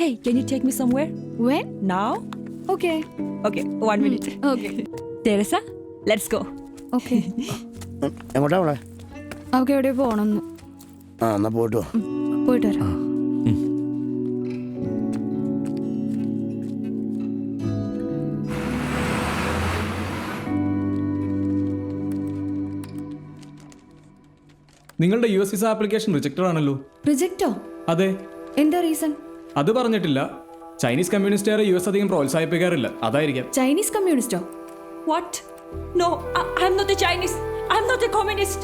Hey, can you take me somewhere? When? Now? Okay. Okay, 1 minute. Okay. Teresa, let's go. Okay. എങ്ങോട്ടാ അവളെ? അവൾക്ക് എവിടെ പോകണമെന്ന്. ആ എന്നാ പോയിട്ട് വാ. പോയിട്ട് വരാം. നിങ്ങളുടെ US വിസ ആപ്ലിക്കേഷൻ റിജക്റ്റഡ് ആണല്ലോ. റിജക്റ്റോ? അതെ. എന്താ റീസൺ? അത് പറഞ്ഞിട്ടില്ല. ചൈനീസ് കമ്മ്യൂണിസ്റ്റുകാരെ US അധികം പ്രോത്സാഹിപ്പിക്കാറില്ല, അതായിരിക്കാം. Chinese കമ്മ്യൂണിസ്റ്റോ? What? No, I'm not a Chinese. I'm not a communist.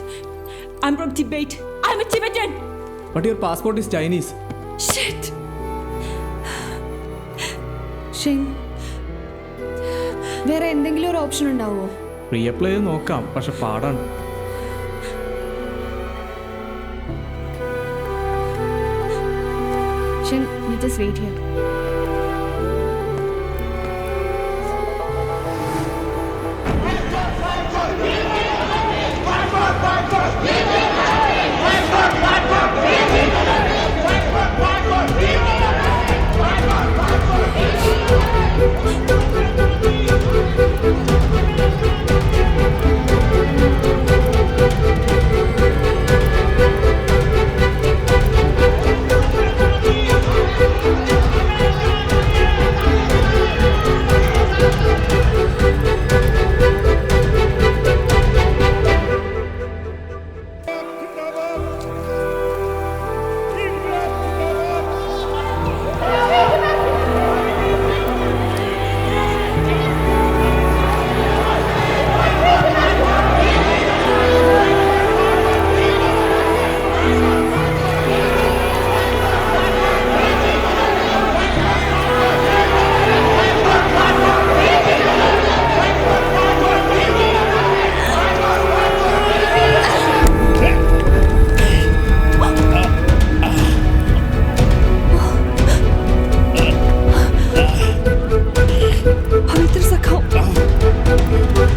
I'm from Tibet. I'm a Tibetan. But your passport is Chinese. Shit. Xing, വേറെ എന്തെങ്കിലും ഒരു ഓപ്ഷൻ ഉണ്ടാവുമോ? റീഅപ്ലൈ ചെയ്ത് നോക്കാം, പക്ഷെ പാടാണ്. Xing, you just wait here.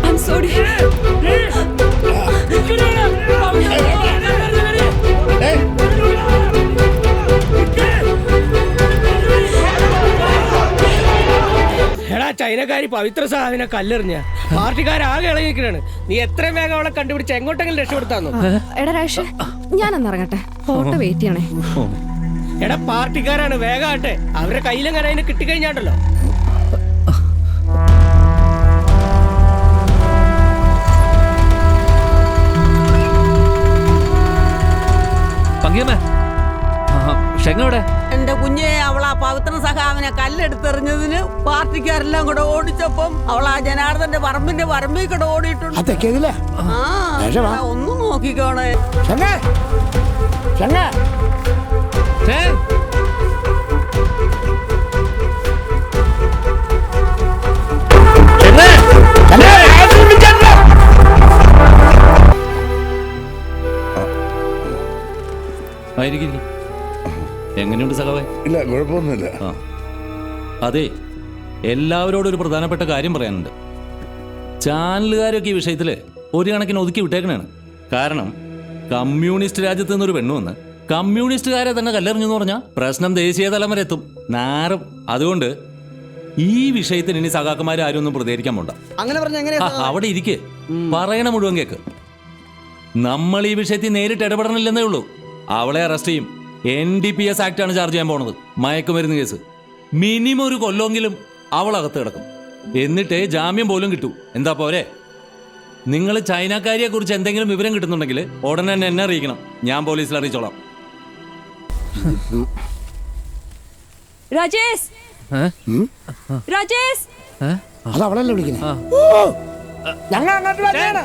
I'm sorry. എടാ ചൈനക്കാരി പവിത്ര സഹാവിനെ കല്ലെറിഞ്ഞ പാർട്ടിക്കാരാകെ ഇളകിക്കണാണ്. നീ എത്രയും വേഗം അവളെ കണ്ടുപിടിച്ച് എങ്ങോട്ടെങ്കിലും രക്ഷപ്പെടുത്താന്നു. എടാ രാഷ്, ഞാനൊന്ന് ഇറങ്ങട്ടെ. ഫോട്ടോ വെയിറ്റ് ചെയ്യണേ. എടാ പാർട്ടിക്കാരാണ്, വേഗാട്ടെ. അവരുടെ കയ്യിലെങ്ങനെ അതിനെ കിട്ടിക്കഴിഞ്ഞാണ്ടല്ലോ. എന്റെ കുഞ്ഞെ, അവൾ ആ പവിത്ര സഖാവിനെ കല്ലെടുത്തെറിഞ്ഞതിന് പാർട്ടിക്കാരെല്ലാം കൂടെ ഓടിച്ചപ്പം അവൾ ആ ജനാർദ്ദന്റെ പറമ്പിൽ കൂടെ ഓടിയിട്ടുണ്ട്. ഒന്ന് നോക്കിക്കോണേ. എങ്ങനെയുണ്ട് സഖാവേ? ഇല്ല, കുഴപ്പമൊന്നുമില്ല. അതെ, എല്ലാവരോടും ഒരു പ്രധാനപ്പെട്ട കാര്യം പറയാനുണ്ട്. ചാനലുകാരൊക്കെ ഈ വിഷയത്തിൽ ഒരു കണക്കിന് ഒതുക്കി വിട്ടേക്കണാണ്. കാരണം കമ്മ്യൂണിസ്റ്റ് രാജ്യത്ത് നിന്നൊരു പെണ്ണു വന്ന് കമ്മ്യൂണിസ്റ്റുകാരെ തന്നെ കല്ലെറിഞ്ഞെന്ന് പറഞ്ഞാൽ പ്രശ്നം ദേശീയ തലം വരെ എത്തും, നാറും. അതുകൊണ്ട് ഈ വിഷയത്തിന് ഇനി സഖാക്കന്മാർ ആരും ഒന്നും പ്രതികരിക്കാൻ പോണ്ട. അങ്ങനെ പറഞ്ഞ അവിടെ ഇരിക്കെ, പറയണ മുഴുവൻ കേക്ക്. നമ്മൾ ഈ വിഷയത്തിൽ നേരിട്ട് ഇടപെടണില്ലെന്നേ ഉള്ളൂ. അവളെ അറസ്റ്റ് ചെയ്യും. NDPS ആക്ട് ആണ് ചാർജ് ചെയ്യാൻ പോണത്, മയക്കുമരുന്ന് കേസ്. മിനിമം ഒരു കൊല്ലമെങ്കിലും അവൾ അകത്ത് കിടക്കും. എന്നിട്ടേ ജാമ്യം പോലും കിട്ടൂ. എന്താ പോരെ? നിങ്ങൾ ചൈനക്കാരിയെ കുറിച്ച് എന്തെങ്കിലും വിവരം കിട്ടുന്നുണ്ടെങ്കിൽ ഉടനെ തന്നെ എന്നെ അറിയിക്കണം. ഞാൻ പോലീസിൽ അറിയിച്ചോളാം. Rajesh! Rajesh! അത് അവളല്ലേ വിളിക്കുന്നത്? ഞങ്ങൾ അങ്ങോട്ട് വന്നേണ്.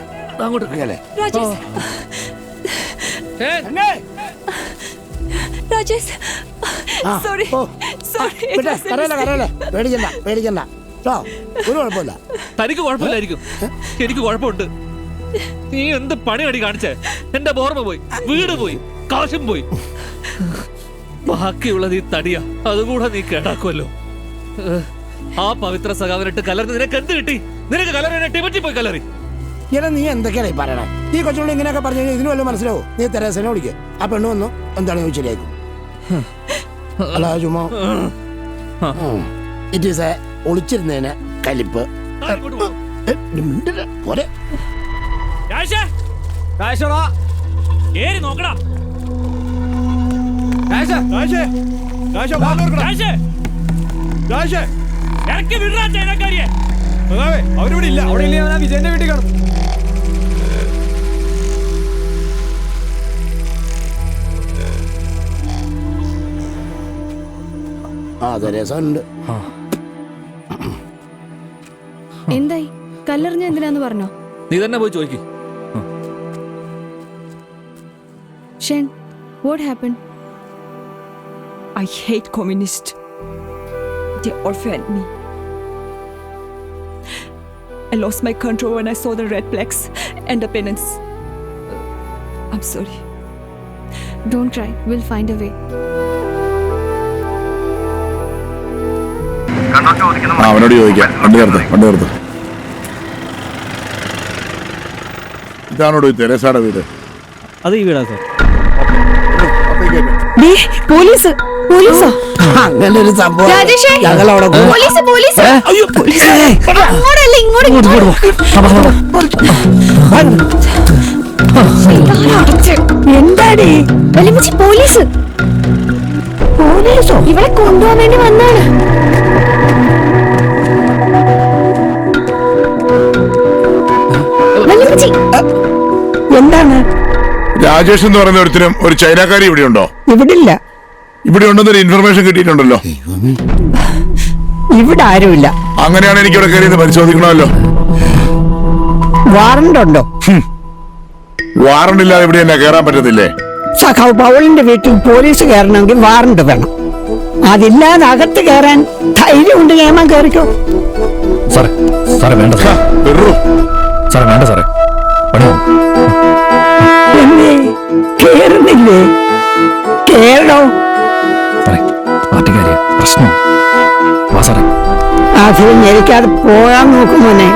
Rajesh! Rajesh! Sorry. Sorry. പേടിക്കണ്ട. ഒരു കുഴപ്പമില്ല. തനിക്ക് കുഴപ്പമില്ലായിരിക്കും, എനിക്ക് കുഴപ്പമുണ്ട്. നീ എന്ത് പണിയടി കാണിച്ചേ? എന്റെ ഓർമ്മ പോയി, വീട് പോയി, കാശും പോയി. ബാക്കിയുള്ളത് ഈ തടിയാ, അതുകൂടെ നീ കേടാക്കുമല്ലോ. ആ പവിത്ര സഖാവിനിട്ട് കലർന്ന് നിനക്ക് എന്ത് കിട്ടി? നിനക്ക് കലറിനെ ടിബറ്റിൽ പോയി കലറി. ഇങ്ങനെ നീ എന്തൊക്കെയാണ് പറയണേ? ഈ കൊച്ചുകൊണ്ട് ഇങ്ങനെയൊക്കെ പറഞ്ഞു കഴിഞ്ഞാൽ ഇതിന് വല്ലതും മനസ്സിലാവും? നീ തെരേസനെ വിളിക്കുക. ആ പെണ്ണ് വന്നു, എന്താണ് ചോദിച്ചില്ലായിരിക്കും. അല്ല ചുമ്മാ ഇറ്റ് ഈസ് എ ഒളിച്ചിരുന്നതിന് കലിപ്പ്. പോലെ നോക്കടാ അവരിവിടെ ഇല്ല. അവിടെ ഇല്ല, ഞാൻ വിജയന്റെ വീട്ടിൽ കാണും. അതെ രസമുണ്ട്. എന്തായി? കല്ലെറിഞ്ഞ എന്തിനാന്ന് പറഞ്ഞോ? നീ തന്നെ പോയി ചോദിക്ക്. Shen, what happen? I hate communists. They orphaned me. I lost my control when I saw the red flags and the pennants. I'm sorry. Don't cry. We'll find a way. അവനോട് ചോദിക്കാം. വണ്ടി നിർത്ത്. ഇതാണോട് തെരേസയുടെ വീട്? അത് ഈ വീടാ സാർ. പോലീസ് പോലീസോ? അങ്ങനെ ഒരു സംഭവം രാജേഷേ, ഞങ്ങളവിടെ പോലീസ് പോലീസ് അങ്ങോട്ടല്ല ഇങ്ങോട്ട്. എന്താടി വലിയ പോലീസ്? പോലീസോ? ഇവിടെ കൊണ്ടുപോകാൻ വേണ്ടി വന്നാണ്. എന്താണ്? രാജേഷ് എന്ന് പറയുന്ന ഒരുത്തിനും ഒരു ചൈനക്കാരി ഇവിടെ ഉണ്ടോ? ഇവിടില്ല. ഇവിടെ ഉണ്ടെന്നൊരു ഇൻഫർമേഷൻ കിട്ടിയിട്ടുണ്ടല്ലോ. ഇവിടെ ആരുമില്ല. അങ്ങനെയാണ് എനിക്ക് ഇവിടെ കയറിയത് പരിശോധിക്കണമല്ലോ. വാറണ്ട് ഉണ്ടോ? വാറണ്ട് ഇല്ലാതെ ഇവിടെ എന്നെ കയറാൻ പറ്റത്തില്ലേ? സഖാവ് പൗളിന്റെ വീട്ടിൽ പോലീസ് കയറണമെങ്കിൽ വാറണ്ട് വേണം. അതില്ലാതെ അകത്ത് കയറാൻ ധൈര്യമുണ്ട്. നിയമം കയറിക്കോ. സാറേ വേണ്ട സാറേ വേണ്ട സാറേ. എന്നെ കേറുന്നില്ലേ? കേറണോ? പ്രശ്നം അതിൽ ഞെരിക്കാതെ പോകാൻ നോക്കുമോനെ.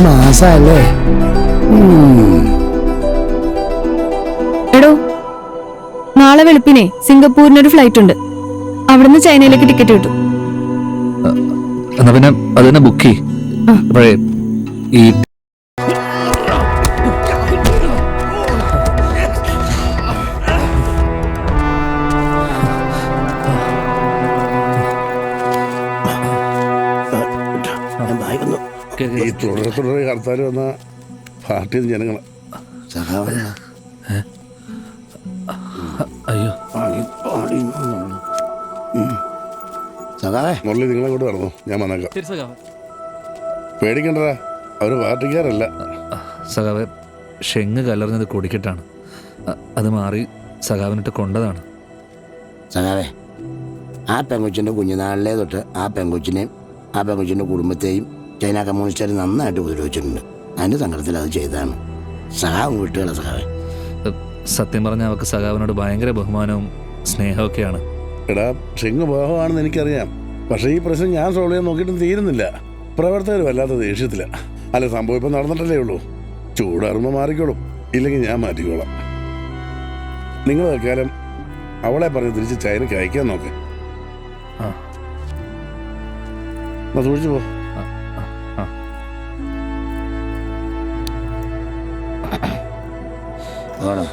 മാസല്ലേ? എടോ, നാളെ വെളുപ്പിനെ സിംഗപ്പൂരിനൊരു ഫ്ലൈറ്റ് ഉണ്ട്. അവിടുന്ന് ചൈനയിലേക്ക് ടിക്കറ്റ് കിട്ടും. എന്നാ പിന്നെ അത് തന്നെ ബുക്ക് ചെയ്യ്. അപ്പോഴേ ഈ ഈ തുടരെ ഹർത്താൽ വന്ന പാർട്ടി ജനങ്ങൾ അയ്യോ മുരളി നിങ്ങളെ കൂടെ നടന്നു. ഞാൻ വന്നേക്കാം. പേടിക്കണ്ടതാ, അവര് പാർട്ടിക്കാരല്ല. സഖാവ് ഷെങ്ങ് കലർന്നത് കൊടിക്കെട്ടാണ്. അത് മാറി സഖാവിനിട്ട് കൊണ്ടതാണ്. സഖാവേ, ആ പെങ്കൊച്ചിൻ്റെ കുഞ്ഞുനാളിലെ തൊട്ട് ആ പെങ്കൊച്ചിനെയും ആ പെങ്കൊച്ചിൻ്റെ കുടുംബത്തെയും ചൈന കമ്മ്യൂണിസ്റ്റുകാർ നന്നായിട്ട് ഉപദ്രവിച്ചിട്ടുണ്ട്. അതിൻ്റെ സങ്കടത്തിൽ അത് ചെയ്തതാണ്. സഖാവും വിട്ടുകള സഖാവേ. സത്യം പറഞ്ഞാൽ അവർക്ക് സഖാവിനോട് ഭയങ്കര ബഹുമാനവും സ്നേഹമൊക്കെയാണ്. എടാ, ഷെങ്ങ് ബോഹമാണെന്ന് എനിക്കറിയാം. പക്ഷേ ഈ പ്രശ്നം ഞാൻ സോൾവ് ചെയ്യാൻ നോക്കിയിട്ടും തീരുന്നില്ല. പ്രവർത്തകർ വല്ലാത്ത ദേഷ്യത്തില്ല. അല്ല, സംഭവം ഇപ്പം നടന്നിട്ടല്ലേ ഉള്ളൂ. ചൂടാറുമ്പോൾ മാറിക്കോളും, ഇല്ലെങ്കിൽ ഞാൻ മാറ്റിക്കോളാം. നിങ്ങൾ തൽക്കാലം അവളെ പറഞ്ഞ് തിരിച്ച് ചൈനയ്ക്ക് അയക്കാൻ നോക്ക്. സൂക്ഷിച്ചു പോ. ആണോ?